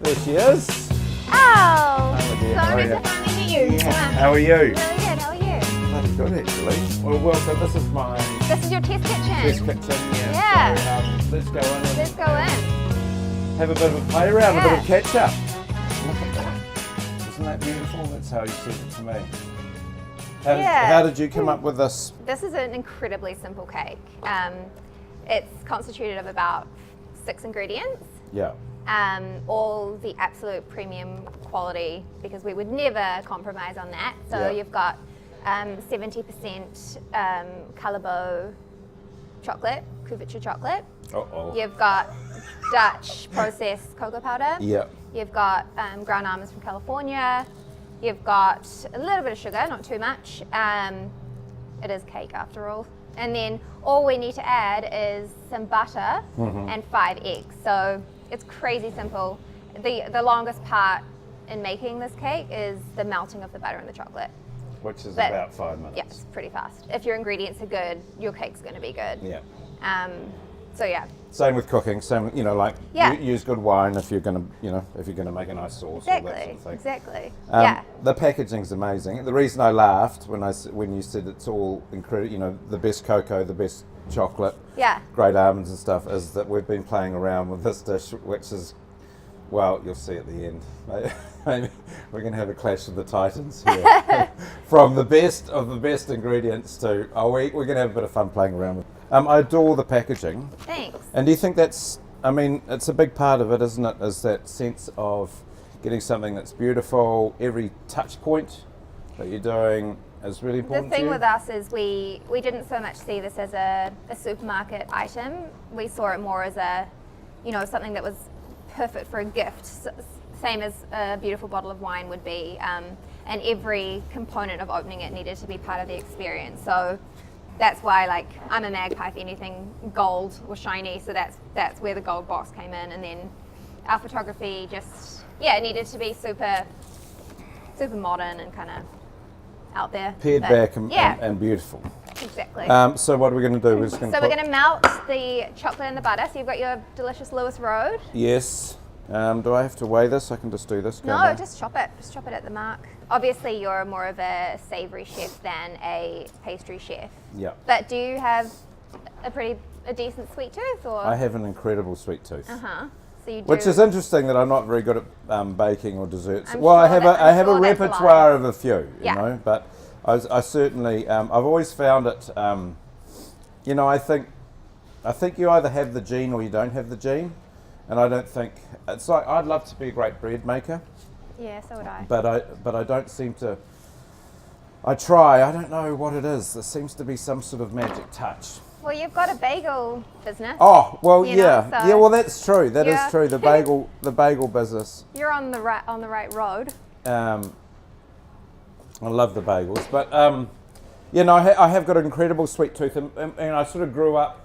There she is. Oh, Hello, dear. so How are nice you? to finally meet you. Yeah. How are you? Really good, how are you? Bloody good, actually. Well, welcome. This is my This is your test kitchen. test kitchen. Yeah. So, let's go in and Let's go in. have a bit of a play around, a bit of Yeah. catch up. Look at that. Isn't that beautiful? That's how you sent it to me. How did you come up with this? This is an incredibly simple cake. It's constituted of about 6 ingredients. Yeah. All the absolute premium quality, because we would never compromise on that. So Yeah. you've got 70% Calabo chocolate, couverture chocolate. Uh-oh. You've got Dutch processed cocoa powder. Yeah. You've got ground almonds from California. You've got a little bit of sugar, not too much. It is cake after all. And then all we need to add is some butter and 5 eggs. So it's crazy simple. The longest part in making this cake is the melting of the butter and the chocolate. Which is But- about 5 minutes. Yeah, it's pretty fast. If your ingredients are good, your cake's going to be good. Yeah. So yeah. Same with cooking. Same, Yeah. use good wine if you're gonna, make a nice sauce. Or that sort of thing. Exactly. The packaging's amazing. The reason I laughed when you said it's all incredible, the best cocoa, the best chocolate, Yeah. great almonds and stuff, is that we've been playing around with this dish, which is, well, you'll see at the end. Maybe we're going to have a clash of the titans here. From the best of the best ingredients to, we're going to have a bit of fun playing around with. I adore the packaging. Thanks. And do you think it's a big part of it, isn't it? Is that sense of getting something that's beautiful, every touch point that you're doing is really important The thing to you? with us is we didn't so much see this as a supermarket item. We saw it more as a, something that was perfect for a gift, same as a beautiful bottle of wine would be. And every component of opening it needed to be part of the experience. So that's why, I'm a magpie for anything gold or shiny, so that's where the gold box came in. And then our photography it needed to be super modern and kind of out there. Pared back and beautiful. Exactly. So what are we going to do? We're going to melt the chocolate and the butter. So you've got your delicious Lewis Road. Yes. Do I have to weigh this? I can just do this. No, can't I? just chop it. Just chop it at the mark. Obviously, you're more of a savoury chef than a pastry chef. Yeah. But do you have a decent sweet tooth, or? I have an incredible sweet tooth. So you do. Which is interesting that I'm not very good at baking or desserts. I'm well, I sure have I have a that's a lie. repertoire of a few, Yeah. but I certainly I've always found it. I think you either have the gene or you don't have the gene, and I don't think it's like I'd love to be a great bread maker. Yeah, so would I. But I don't seem to. I try. I don't know what it is. There seems to be some sort of magic touch. Well, you've got a bagel business. Oh well, You know, yeah, so yeah. Well, that's true. That is Yeah. true. The bagel business. You're on the right road. I love the bagels, but I have got an incredible sweet tooth, and I sort of grew up.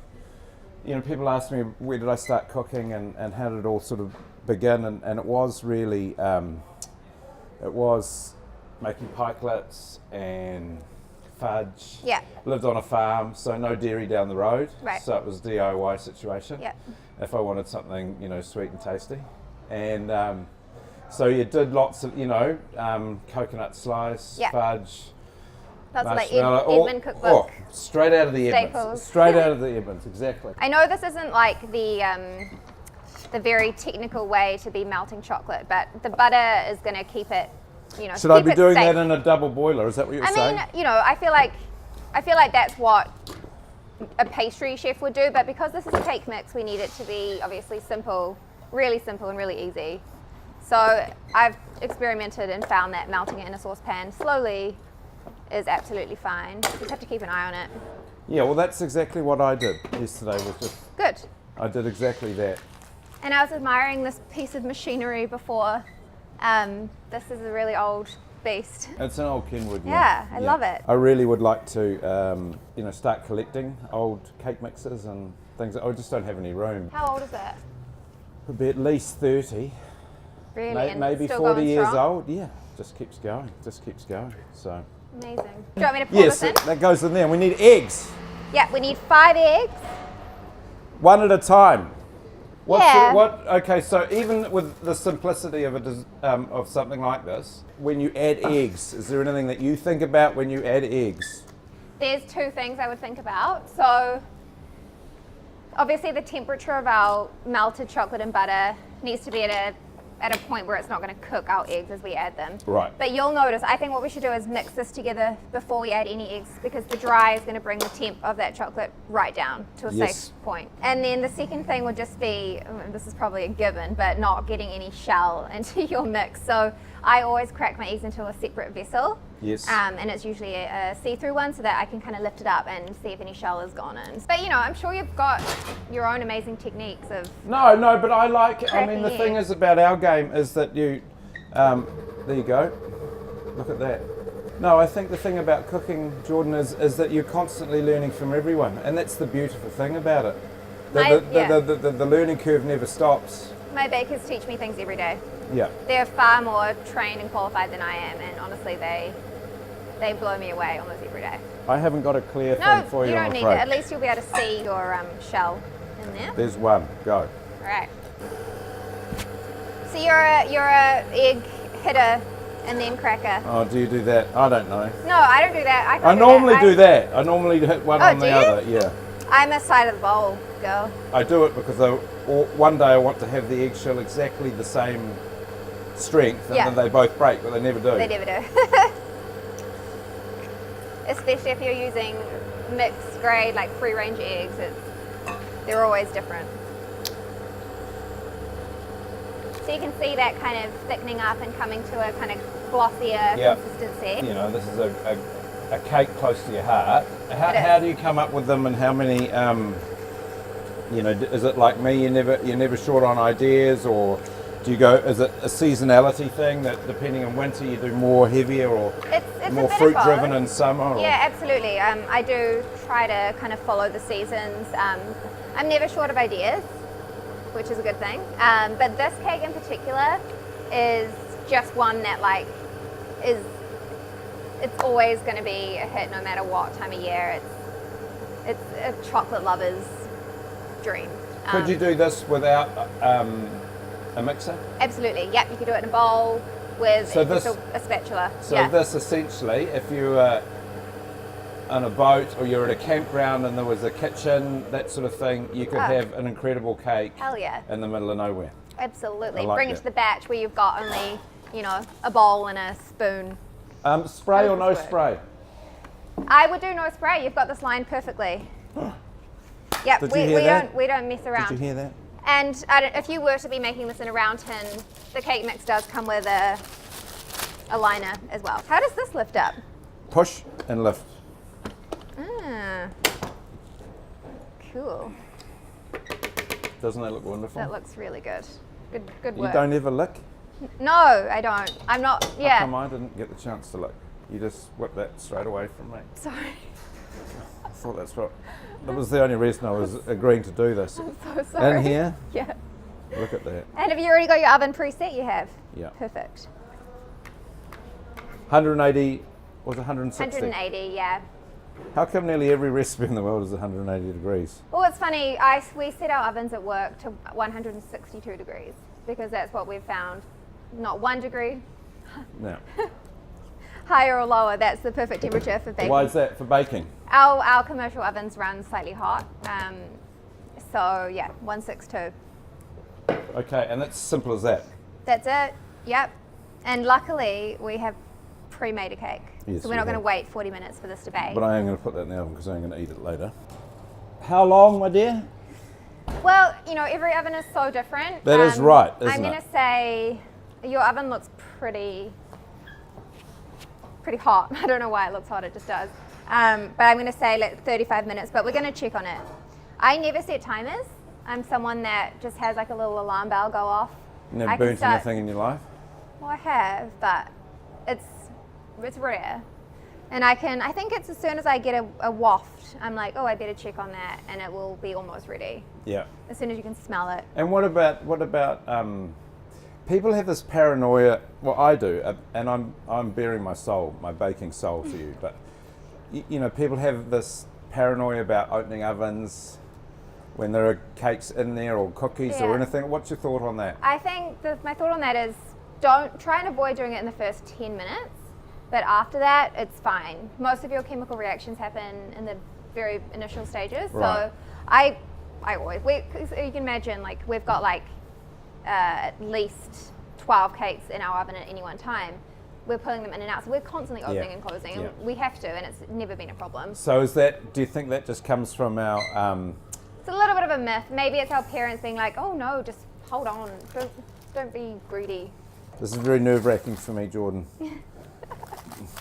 People ask me where did I start cooking and how did it all sort of begin, and it was really it was making pikelets and fudge. Yeah. Lived on a farm, so no dairy down the road. Right. So it was DIY situation. Yeah. If I wanted something, sweet and tasty, and so you did lots of, coconut slice, Yeah. fudge. That's like marshmallow, Edmund cookbook. Straight out of the Edmonds. Staples. Straight out of the Edmonds, exactly. I know this isn't like the very technical way to be melting chocolate, but the butter is going to keep it, Should I keep be it doing safe. that in a double boiler? Is that what you're saying? I feel like that's what a pastry chef would do, but because this is a cake mix, we need it to be obviously simple and really easy. So I've experimented and found that melting it in a saucepan slowly is absolutely fine. You just have to keep an eye on it. Yeah, well, that's exactly what I did yesterday. Good. I did exactly that. And I was admiring this piece of machinery before. This is a really old beast. It's an old Kenwood. Yeah, I love it. I really would like to, start collecting old cake mixes and things. I just don't have any room. How old is it? Could be at least 30, Really? And maybe still 40 going years strong? old. Yeah, just keeps going. So. Amazing. Do you want me to pour Yes, this in? that goes in there. We need eggs. Yeah, we need 5 eggs. One at a time. Okay, so even with the simplicity of of something like this, when you add eggs, is there anything that you think about when you add eggs? There's two things I would think about. So obviously the temperature of our melted chocolate and butter needs to be at a point where it's not going to cook our eggs as we add them. Right. But you'll notice, I think what we should do is mix this together before we add any eggs, because the dry is going to bring the temp of that chocolate right down to a safe point. And then the second thing would just be, this is probably a given, but not getting any shell into your mix. So I always crack my eggs into a separate vessel. Yes. And it's usually a see-through one, so that I can kind of lift it up and see if any shell has gone in. But I'm sure you've got your own amazing techniques of... No, but I like, I mean, the thing eggs. is about our game is that you, there you go, look at that. No, I think the thing about cooking, Jordan, is that you're constantly learning from everyone, and that's the beautiful thing about it. The learning curve never stops. My bakers teach me things every day. Yeah. They're far more trained and qualified than I am, and honestly, they blow me away almost every day. I haven't got a clear thing No, for you, you I'm don't need afraid. it. At least you'll be able to see your shell in there. There's one, go. All right. So you're a egg hitter and then cracker. Oh, do you do that? I don't know. No, I don't do that. I normally do that. I normally hit one on do the you? other, yeah. I'm a side of the bowl girl. I do it because one day I want to have the eggshell exactly the same strength, and then they both break, but they never do. They never do. Especially if you're using mixed grade, like free range eggs, they're always different. So you can see that kind of thickening up and coming to a kind of glossier consistency. This is a cake close to your heart. How do you come up with them, and how many? Is it like me? You're never short on ideas, or do you go? Is it a seasonality thing that depending on winter you do more heavier or it's more a bit fruit of driven both. in summer? Or? Yeah, absolutely. I do try to kind of follow the seasons. I'm never short of ideas, which is a good thing. But this cake in particular is just one that it's always going to be a hit no matter what time of year. It's a chocolate lover's dream. Could you do this without a mixer? Absolutely. Yep, you could do it in a bowl with a spatula. So this essentially, if you were on a boat or you're at a campground and there was a kitchen, that sort of thing, you could have an incredible cake. Hell yeah. In the middle of nowhere. Absolutely. Like Bring it to the batch where you've got only, a bowl and a spoon. Spray or no spray? I would do no spray. You've got this line perfectly. Yep, we don't mess around. Did you hear that? And if you were to be making this in a round tin, the cake mix does come with a liner as well. How does this lift up? Push and lift. Cool. Doesn't that look wonderful? That looks really good. Good You work. don't ever lick? No, I don't. I'm not. Yeah. How come I didn't get the chance to lick? You just whipped that straight away from me. Sorry. I thought that was the only reason I was agreeing to do this. I'm so sorry. In here? Yeah. Look at that. And have you already got your oven preset? You have? Yeah. Perfect. 180, was it 160? 180, yeah. How come nearly every recipe in the world is 180 degrees? Well, it's funny. We set our ovens at work to 162 degrees because that's what we've found. Not 1 degree No. higher or lower. That's the perfect temperature for baking. Why is that for baking? Our commercial ovens run slightly hot. So yeah, 162. Okay, and that's simple as that. That's it. Yep. And luckily we have pre-made a cake. Yes, So we're not going to wait 40 minutes for this to bake. But I am going to put that in the oven because I'm going to eat it later. How long, my dear? Well, every oven is so different. That is right, isn't I'm going it? to say your oven looks pretty hot. I don't know why it looks hot, it just does. But I'm going to say 35 minutes, but we're going to check on it. I never set timers. I'm someone that just has a little alarm bell go off. Never burnt anything in your life? Well, I have, but it's rare. And I think it's as soon as I get a waft, I'm like, oh, I better check on that, and it will be almost ready. Yeah. As soon as you can smell it. And what about people have this paranoia? Well, I do, and I'm bearing my baking soul to you. But people have this paranoia about opening ovens when there are cakes in there or cookies or Yeah. anything? What's your thought on that? I think my thought on that is don't try and avoid doing it in the first 10 minutes, but after that, it's fine. Most of your chemical reactions happen in the very initial stages. Right. So I always, you can imagine, like, we've got like at least 12 cakes in our oven at any one time. We're pulling them in and out, so we're constantly opening and closing, and we have to, and it's never been a problem. So do you think that just comes from our, It's a little bit of a myth. Maybe it's our parents being like, oh no, just hold on, don't be greedy. this is very nerve-wracking for me, Jordan.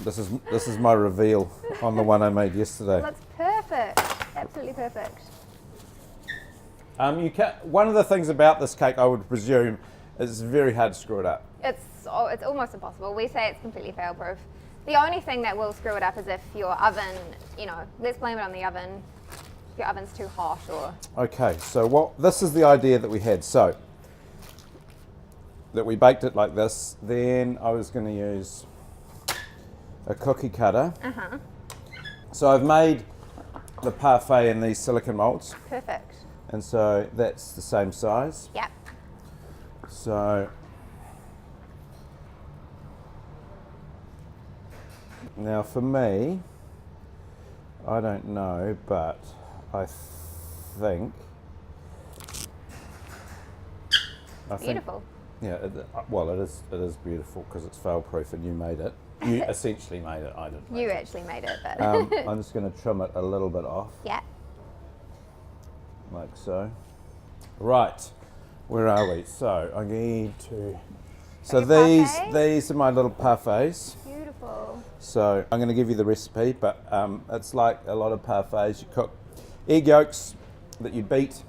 This is my reveal on the one I made yesterday. That's perfect, absolutely perfect. One of the things about this cake, I would presume, is it's very hard to screw it up. It's almost impossible. We say it's completely fail-proof. The only thing that will screw it up is if your oven, let's blame it on the oven. If your oven's too hot or... Okay, so this is the idea that we had. So, that we baked it like this, then I was going to use a cookie cutter. Uh-huh. So I've made the parfait in these silicone molds, Perfect. and so that's the same size. Yep. So now for me, I don't know, but I think Beautiful. Yeah, well, it is beautiful because it's fail-proof and you made it. You essentially made it. I didn't. You actually made it, but... I'm just going to trim it a little bit off, yeah. like so. Right, where are we? So I need to. So Your parfait? these are my little parfaits. Beautiful. So I'm going to give you the recipe, but it's like a lot of parfaits. You cook egg yolks that you beat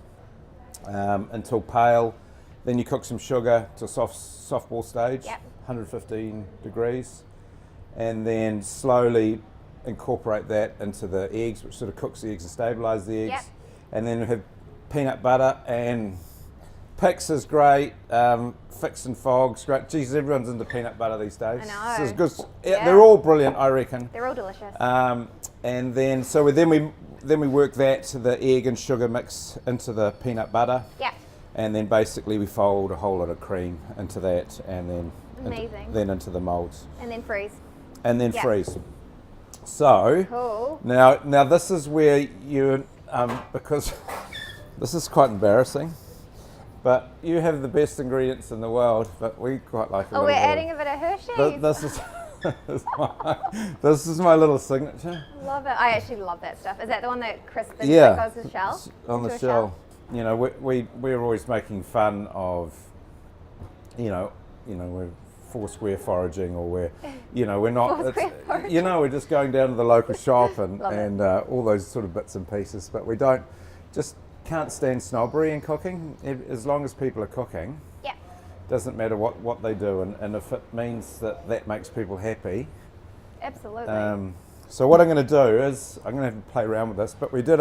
until pale. Then you cook some sugar to soft ball stage, Yep. 115 degrees, and then slowly incorporate that into the eggs, which sort of cooks the eggs and stabilise the eggs. Yep. And then you have peanut butter and Pix is great, Fix and Fog's great. Geez, everyone's into peanut butter these days. I know. This is good. Yeah. They're all brilliant, I reckon. They're all delicious. And then we work that to the egg and sugar mix into the peanut butter. Yeah. And then basically we fold a whole lot of cream into that, and then Amazing. then into the molds, And then freeze. and then Yeah. freeze. So Cool. now this is where you because this is quite embarrassing, but you have the best ingredients in the world, but we quite like. Oh, we're adding a bit of Hershey's. This is this is my little signature. Love it. I actually love that stuff. Is that the one that crisps Yeah, that goes to shell? on the Into a shell. You know, we're always making fun of, we're foursquare foraging, or we're not. Foursquare foraging. We're just going down to the local shop and Love it. all those sort of bits and pieces. But we can't stand snobbery in cooking. As long as people are cooking, Yeah. doesn't matter what they do, and if it means that makes people happy. Absolutely. So what I'm going to do is I'm going to have to play around with this, but we did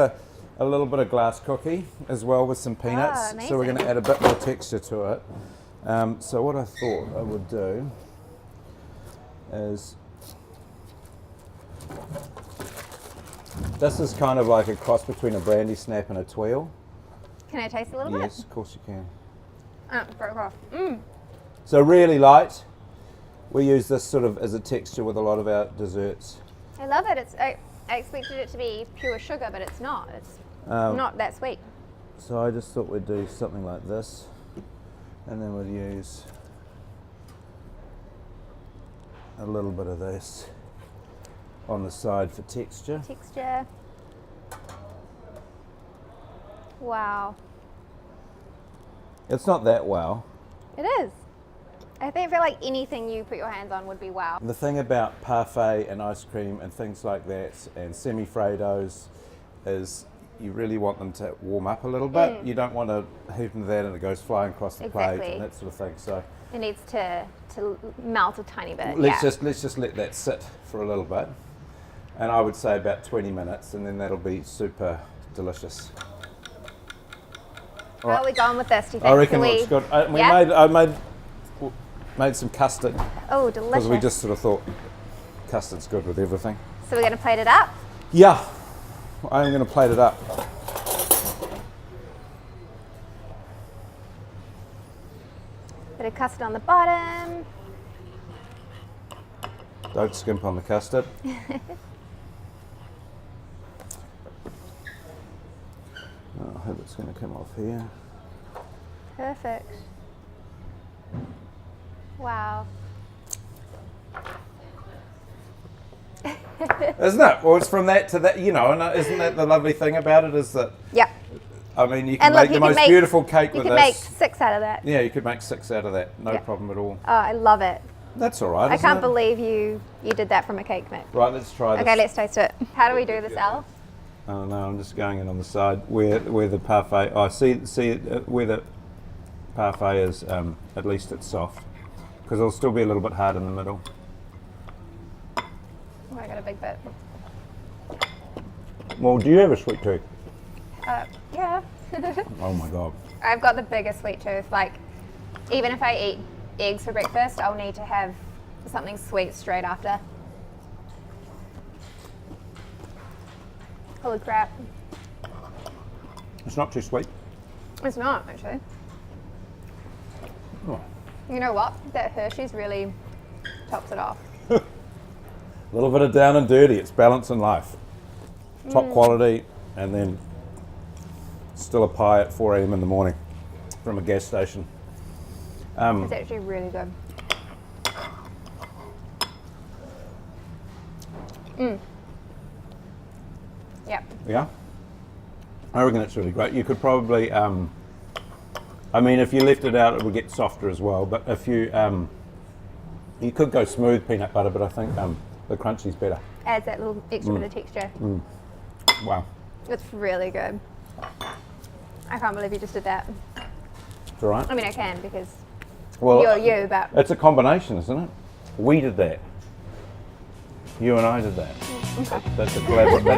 a little bit of glass cookie as well with some peanuts, so we're going to add a bit more texture to it. So what I thought I would do is, this is kind of like a cross between a brandy snap and a twirl. Can I taste a little Yes, of course you can. bit? Broke off. So really light. We use this sort of as a texture with a lot of our desserts. I love it. I expected it to be pure sugar, but it's not. It's not that sweet. So I just thought we'd do something like this, and then we'd use a little bit of this on the side for texture. Texture. Wow. It's not that wow. It is. I feel like anything you put your hands on would be wow. The thing about parfait and ice cream and things like that, and semi-Fredos, is you really want them to warm up a little bit. You don't want to heat into that and it goes flying across the plate and that sort of thing. So it needs to melt a tiny bit. let's just let that sit for a little bit, and I would say about 20 minutes, and then that'll be super delicious. How are we going with this? Do you think? I reckon it looks good. I made some custard Oh, delicious. because we just sort of thought custard's good with everything. So we're going to plate it up. Yeah, I'm going to plate it up. of custard on the bottom. Don't skimp on the custard. Oh, I hope it's going to come off here. Perfect. Wow. Isn't it? Well, it's from that to that, you know, and isn't that the lovely thing about it is that, Yep. I mean, you can And look, make the you can most make- beautiful cake You with could this. make 6 out of that. Yeah, you could make 6 out of that. No Yeah. problem at all. Oh, I love it. That's all right, I isn't can't it? believe you did that from a cake mix. Right, let's try this. Okay, let's taste it. How do we do this, Al? Oh no, I'm just going in on the side where the parfait. Oh, see where the parfait is. At least it's soft, because it'll still be a little bit hard in the middle. Oh, I got a big bit. Well, do you have a sweet tooth? Yeah. Oh my god. I've got the biggest sweet tooth. Like, even if I eat eggs for breakfast, I'll need to have something sweet straight after. Holy crap. It's not too sweet. It's not, actually. Oh. You know what? That Hershey's really tops it off. A little bit of down and dirty. It's balance in life. Top quality, and then still a pie at 4 a.m. in the morning from a gas station. It's actually really good. Yep. Yeah, I reckon it's really great. You could probably, I mean, if you left it out, it would get softer as well. But if you, you could go smooth peanut butter, but I think the crunchy's better. Adds that little extra bit of texture. Wow, It's really good. I can't believe you just did that. it's all right. I mean, I can because Well, you're you, but it's a combination, isn't it? We did that. You and I did that. okay. That's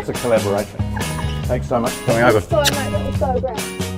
a collaboration. Thanks so much for coming over. So much, that was so great.